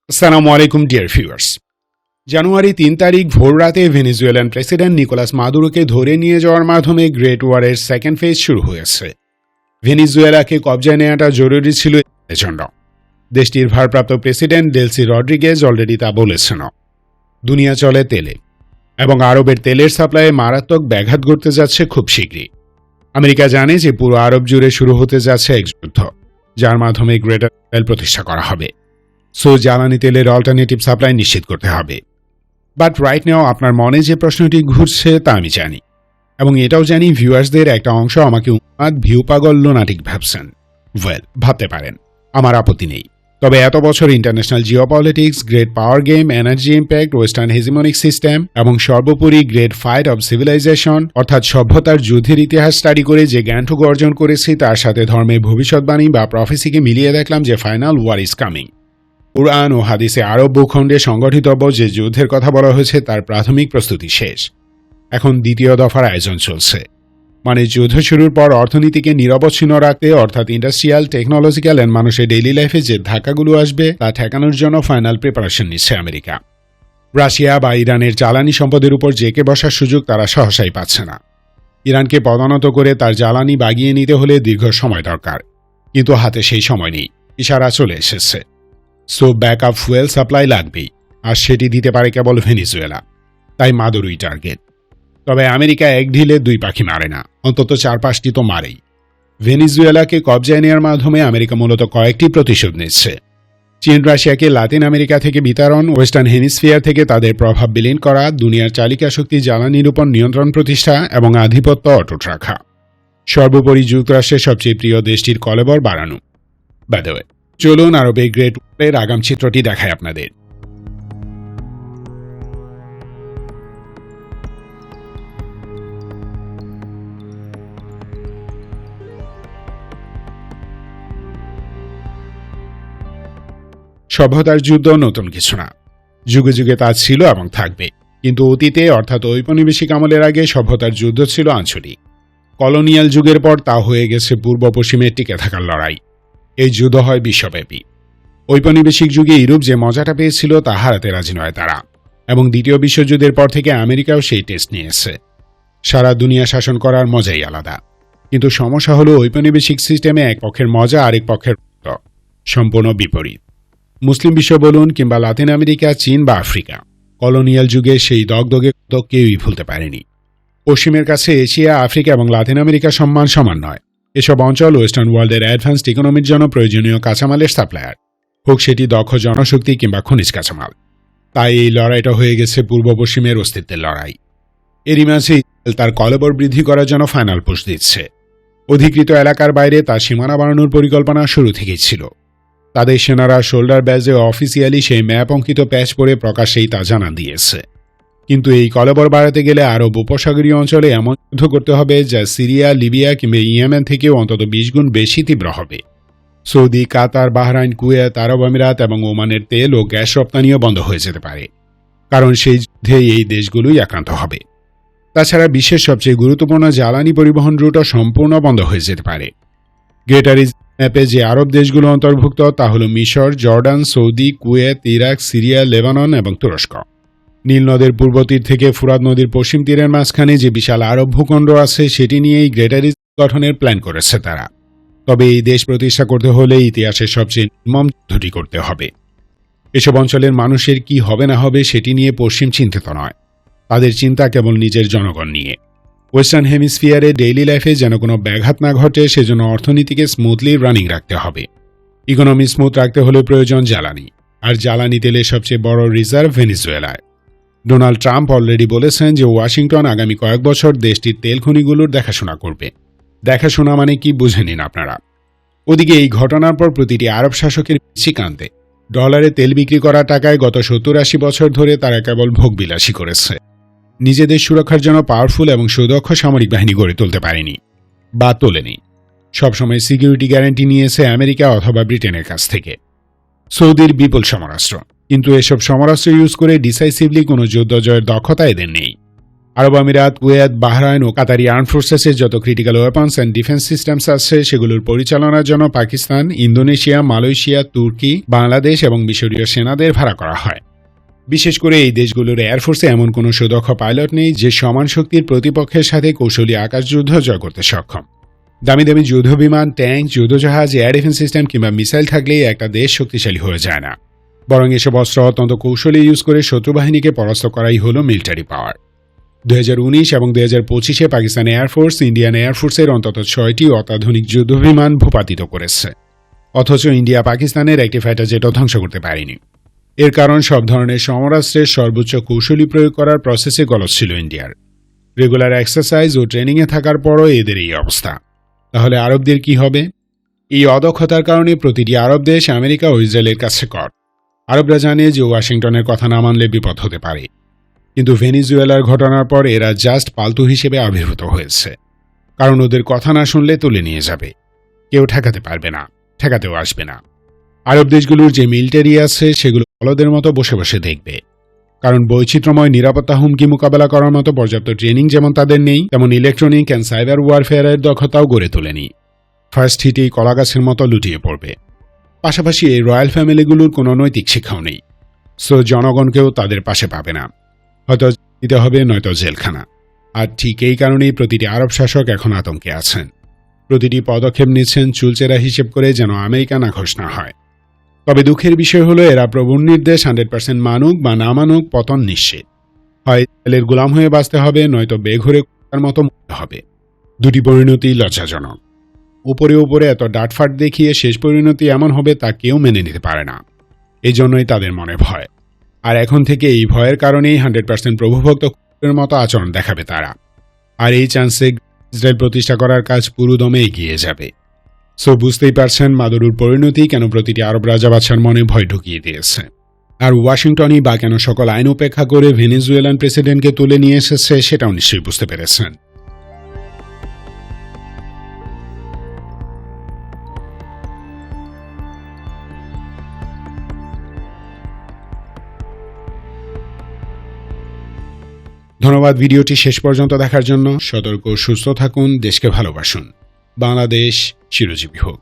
আসসালামু আলাইকুম dear viewers. জানুয়ারি ৩ তারিখ ভোররাতে ভেনেজুয়েলান প্রেসিডেন্ট নিকোলাস মাদুরোকে ধরে নিয়ে যাওয়ার মাধ্যমে গ্রেট ওয়ারের সেকেন্ড ফেজ শুরু হয়েছে। ভেনেজুয়েলাকে কবজায় নেওয়াটা জরুরি ছিল এজন্য। দেশটির ভারপ্রাপ্ত প্রেসিডেন্ট ডেলসি রড্রিগেজ অলরেডি তা বলেছেন। দুনিয়া চলে তেলে এবং আরবের তেলের সাপ্লাইয়ে মারাত্মক ব্যাঘাত ঘটতে যাচ্ছে খুব শীঘ্রই। আমেরিকা জানে যে পুরো আরব জুড়ে শুরু হতে যাচ্ছে এক যুদ্ধ, যার মাধ্যমে গ্রেটার ইসরায়েল প্রতিষ্ঠা করা হবে। সো জ্বালানি তেলের অল্টারনেটিভ সাপ্লাই নিশ্চিত করতে হবে। বাট রাইট নাও আপনার মনে যে প্রশ্নটি ঘুরছে তা আমি জানি, এবং এটাও জানি ভিউয়ার্সদের একটা অংশ আমাকে উন্মাদ ভিউ পাগল লোনাটিক ভাবছেন। ভাবতে পারেন, আমার আপত্তি নেই। তবে এত বছর international geopolitics, great power game, energy impact, western hegemonic system এবং সর্বোপরি গ্রেট ফাইট অব সিভিলাইজেশন অর্থাৎ সভ্যতার যুদ্ধের ইতিহাস স্টাডি করে যে জ্ঞানটুকু অর্জন করেছি তার সাথে ধর্মের ভবিষ্যৎবাণী বা প্রফেসিকে মিলিয়ে দেখলাম যে ফাইনাল ওয়ার ইজ কামিং। কুরআন ও হাদিসে আরব ভূখণ্ডে সংগঠিতব্য যে যুদ্ধের কথা বলা হয়েছে তার প্রাথমিক প্রস্তুতি শেষ। এখন দ্বিতীয় দফার আয়োজন চলছে। মানে যুদ্ধ শুরুর পর অর্থনীতিকে নিরবচ্ছিন্ন রাখতে অর্থাৎ ইন্ডাস্ট্রিয়াল, টেকনোলজিক্যাল এন্ড মানুষের ডেইলি লাইফে যে ধাক্কাগুলো আসবে তা ঠেকানোর জন্য ফাইনাল প্রিপারেশন নিচ্ছে আমেরিকা। রাশিয়া বা ইরানের জ্বালানি সম্পদের উপর জেকে বসার সুযোগ তারা সহসাই পাচ্ছে না। ইরানকে পদানত করে তার জ্বালানি বাগিয়ে নিতে হলে দীর্ঘ সময় দরকার, কিন্তু হাতে সেই সময় নেই। ইশারা চলে এসেছে। সো ব্যাকআপ ফুয়েল সাপ্লাই লাগবেই, আর সেটি দিতে পারে কেবল ভেনেজুয়েলা। তাই মাদুরোই টার্গেট। তবে আমেরিকা এক ঢিলে দুই পাখি মারে না, অন্তত ৪-৫টি তো মারেই। ভেনেজুয়েলাকে কবজায় নেওয়ার মাধ্যমে আমেরিকা মূলত কয়েকটি প্রতিশোধ নিচ্ছে। চীন রাশিয়াকে লাতিন আমেরিকা থেকে বিতরণ, ওয়েস্টার্ন হেমিস্ফিয়ার থেকে তাদের প্রভাব বিলীন করা, দুনিয়ার চালিকা শক্তি জ্বালানির উপর নিয়ন্ত্রণ প্রতিষ্ঠা এবং আধিপত্য অটুট রাখা। সর্বোপরি যুক্তরাষ্ট্রের সবচেয়ে প্রিয় দেশটির কলেবর বাড়ানো। বাই দ্য ওয়ে, চলুন আরবে গ্রেট ওয়ারের আগাম চিত্রটি দেখায় আপনাদের। সভ্যতার যুদ্ধ নতুন কিছু না, যুগে যুগে তা ছিল এবং থাকবে। কিন্তু অতীতে অর্থাৎ ঔপনিবেশিক আমলের আগে সভ্যতার যুদ্ধ ছিল আঞ্চলিক। কলোনিয়াল যুগের পর তা হয়ে গেছে পূর্ব পশ্চিমে টিকে থাকার লড়াই। এই যুদ্ধ হয় বিশ্বব্যাপী। ঔপনিবেশিক যুগে ইউরোপ যে মজাটা পেয়েছিল তা হারাতে রাজি নয় তারা, এবং দ্বিতীয় বিশ্বযুদ্ধের পর থেকে আমেরিকাও সেই টেস্ট নিয়েছে। সারা দুনিয়া শাসন করার মজাই আলাদা, কিন্তু সমস্যা হলো ঔপনিবেশিক সিস্টেমে এক পক্ষের মজা আরেক পক্ষের সম্পূর্ণ বিপরীত। মুসলিম বিশ্ব বলুন কিংবা লাতিন আমেরিকা, চীন বা আফ্রিকা, কলোনিয়াল যুগে সেই দগদগে তো কেউই ভুলতে পারেনি। পশ্চিমের কাছে এশিয়া, আফ্রিকা এবং লাতিন আমেরিকা সমান সমান নয়। এসব অঞ্চল ওয়েস্টার্ন ওয়ার্ল্ডের অ্যাডভান্সড ইকোনমির জন্য প্রয়োজনীয় কাঁচামালের সাপ্লায়ার, হোক সেটি দক্ষ জনশক্তি কিংবা খনিজ কাঁচামাল। তাই এই লড়াইটা হয়ে গেছে পূর্ব পশ্চিমের অস্তিত্বের লড়াই। এরই মাঝে ইসরায়েল তার কলেবর বৃদ্ধি করার জন্য ফাইনাল পুশ দিচ্ছে। অধিকৃত এলাকার বাইরে তার সীমানা বাড়ানোর পরিকল্পনা শুরু থেকেই ছিল। তাদের সেনারা শোল্ডার ব্যাজে অফিসিয়ালি সেই ম্যাপ অঙ্কিত প্যাচ পরে প্রকাশ্যেই তা জানা দিয়েছে। কিন্তু এই কলেবর বাড়াতে গেলে আরব উপসাগরীয় অঞ্চলে এমন যুদ্ধ করতে হবে যা সিরিয়া, লিবিয়া কিংবা ইয়েমেন থেকেও অন্তত ২০ গুণ বেশি তীব্র হবে। সৌদি, কাতার, বাহরাইন, কুয়েত, আরব আমিরাত এবং ওমানের তেল ও গ্যাস রপ্তানিও বন্ধ হয়ে যেতে পারে, কারণ সেই যুদ্ধে এই দেশগুলোই আক্রান্ত হবে। তাছাড়া বিশ্বের সবচেয়ে গুরুত্বপূর্ণ জ্বালানি পরিবহন রুটও সম্পূর্ণ বন্ধ হয়ে যেতে পারে। গ্রেটার ইসরায়েল ম্যাপে যে আরব দেশগুলো অন্তর্ভুক্ত তা হল মিশর, Jordan, Saudi, Kuwait, Iraq, Syria, Lebanon এবং তুরস্ক। নীল নদের পূর্ব তীর থেকে ফুরাত নদীর পশ্চিম তীরের মাঝখানে যে বিশাল আরব ভূখণ্ড আছে সেটি নিয়েই গ্রেটার ইসরায়েল গঠনের প্ল্যান করেছে তারা। তবে এই দেশ প্রতিষ্ঠা করতে হলে ইতিহাসের সবচেয়ে নির্মম যুদ্ধটি করতে হবে। এসব অঞ্চলের মানুষের কি হবে না হবে সেটি নিয়ে পশ্চিম চিন্তিত নয়, তাদের চিন্তা কেবল নিজের জনগণ নিয়ে। ওয়েস্টার্ন হেমিস্ফিয়ারে ডেইলি লাইফে যেন কোনো ব্যাঘাত না ঘটে সেজন্য অর্থনীতিকে স্মুথলি রানিং রাখতে হবে। ইকোনমি স্মুথ রাখতে হলে প্রয়োজন জ্বালানি, আর জ্বালানি তেলের সবচেয়ে বড় রিজার্ভ ভেনেজুয়েলায়। ডোনাল্ড ট্রাম্প অলরেডি বলেছেন যে ওয়াশিংটন আগামী কয়েক বছর দেশটির তেল খনিগুলোর দেখাশোনা করবে। দেখাশোনা মানে কি বুঝে নিন আপনারা। ওদিকে এই ঘটনার পর প্রতিটি আরব শাসকের বেশি কান্দে। ডলারে তেল বিক্রি করা টাকায় গত ৭০-৮০ বছর ধরে তারা কেবল ভোগবিলাসী করেছে। নিজেদের সুরক্ষার জন্য পাওয়ারফুল এবং সুদক্ষ সামরিক বাহিনী গড়ে তুলতে পারেনি বা তোলেনি। সবসময় সিকিউরিটি গ্যারান্টি নিয়েছে আমেরিকা অথবা ব্রিটেনের কাছ থেকে। সৌদির বিপুল সমরাস্ত্র, কিন্তু এসব সমরাস্ত্র ইউজ করে ডিসাইসিভলি কোনো যুদ্ধ জয়ের দক্ষতা এদের নেই। আরব আমিরাত, কুয়েত, বাহরাইন ও কাতারি আর্ম ফোর্সেসের যত critical weapons and defence systems আছে সেগুলোর পরিচালনার জন্য পাকিস্তান, ইন্দোনেশিয়া, মালয়েশিয়া, তুর্কি, বাংলাদেশ এবং মিশরীয় সেনাদের ভাড়া করা হয়। বিশেষ করে এই দেশগুলোর এয়ারফোর্সে এমন কোনো সুদক্ষ পাইলট নেই যে সমান শক্তির প্রতিপক্ষের সাথে কৌশলী আকাশযুদ্ধ জয় করতে সক্ষম। দামি দামি যুদ্ধবিমান, ট্যাঙ্ক, যুদ্ধজাহাজ, এয়ার ডিফেন্স সিস্টেম কিংবা মিসাইল থাকলেই একটা দেশ শক্তিশালী হয়ে যায় না, বরং এসব অস্ত্র অত্যন্ত কৌশলী ইউজ করে শত্রুবাহিনীকে পরাস্ত করাই হল মিলিটারি পাওয়ার। 2019 এবং 2025-এ পাকিস্তান এয়ারফোর্স ইন্ডিয়ান এয়ারফোর্সের অন্তত 6টি অত্যাধুনিক যুদ্ধবিমান ভূপাতিত করেছে, অথচ ইন্ডিয়া পাকিস্তানের একটি ফাইটার জেটও ধ্বংস করতে পারেনি। এর কারণ সব ধরনের সমরাস্ত্রের সর্বোচ্চ কৌশলী প্রয়োগ করার প্রসেসে গলদ ছিল ইন্ডিয়ার। রেগুলার এক্সারসাইজ ও ট্রেনিংয়ে থাকার পরও এদের এই অবস্থা। তাহলে আরবদের কি হবে? এই অদক্ষতার কারণে প্রতিটি আরব দেশ আমেরিকা ও ইসরায়েলের কাছে কর। আরবরা জানে যে ওয়াশিংটনের কথা না মানলে বিপদ হতে পারে, কিন্তু ভেনিজুয়েলার ঘটনার পর এরা জাস্ট পালতু হিসেবে আবির্ভূত হয়েছে, কারণ ওদের কথা না শুনলে তুলে নিয়ে যাবে। কেউ ঠেকাতে পারবে না, ঠেকাতেও আসবে না। আরব দেশগুলোর যে মিলিটারি আছে সেগুলো বলদের মতো বসে বসে দেখবে, কারণ বৈচিত্র্যময় নিরাপত্তা হুমকি মোকাবেলা করার মতো পর্যাপ্ত ট্রেনিং যেমন তাদের নেই, তেমন ইলেকট্রনিক অ্যান্ড সাইবার ওয়ারফেয়ারের দক্ষতাও গড়ে তোলেনি। ফার্স্ট হিটেই কলাগাছের মতো লুটিয়ে পড়বে। পাশাপাশি এই রয়্যাল ফ্যামিলিগুলোর কোনো নৈতিক শিক্ষাও নেই, সো জনগণকেও তাদের পাশে পাবে না। হয়তো দিতে হবে, নয়তো জেলখানা। আর ঠিক এই কারণেই প্রতিটি আরব শাসক এখন আতঙ্কে আছেন। প্রতিটি পদক্ষেপ নিচ্ছেন চুলচেরা হিসেব করে যেন আমেরিকা নাখোশ না হয়। তবে দুঃখের বিষয় হলো এরা প্রভুর নির্দেশ 100% মানুক বা না মানুক, পতন নিশ্চিত। হয় জেলের গোলাম হয়ে বাঁচতে হবে, নয়তো বেঘরে কুত্তার মতো মরতে হবে। দুটি পরিণতি লজ্জাজনক। উপরে উপরে এত ডাটফাট দেখিয়ে শেষ পরিণতি এমন হবে তা কেউ মেনে নিতে পারে না। এই জন্যই তাদের মনে ভয়। আর এখন থেকে এই ভয়ের কারণেই 100% প্রভুভক্ত কুকুরের মতো আচরণ দেখাবে তারা। আর এই চান্সে ইসরায়েল প্রতিষ্ঠা করার কাজ পুরোদমে এগিয়ে যাবে। সো বুঝতেই পারছেন মাদুরুর পরিণতি কেন প্রতিটি আরব রাজা বাদশার মনে ভয় ঢুকিয়ে দিয়েছে। আর ওয়াশিংটনই বা কেন সকল আইন উপেক্ষা করে ভেনেজুয়েলান প্রেসিডেন্টকে তুলে নিয়ে এসেছে সেটাও নিশ্চয়ই বুঝতে পেরেছেন। ধন্যবাদ ভিডিওটি শেষ পর্যন্ত দেখার জন্য। সতর্ক, সুস্থ থাকুন, দেশকে ভালোবাসুন। বাংলাদেশ চিরজীবী হোক।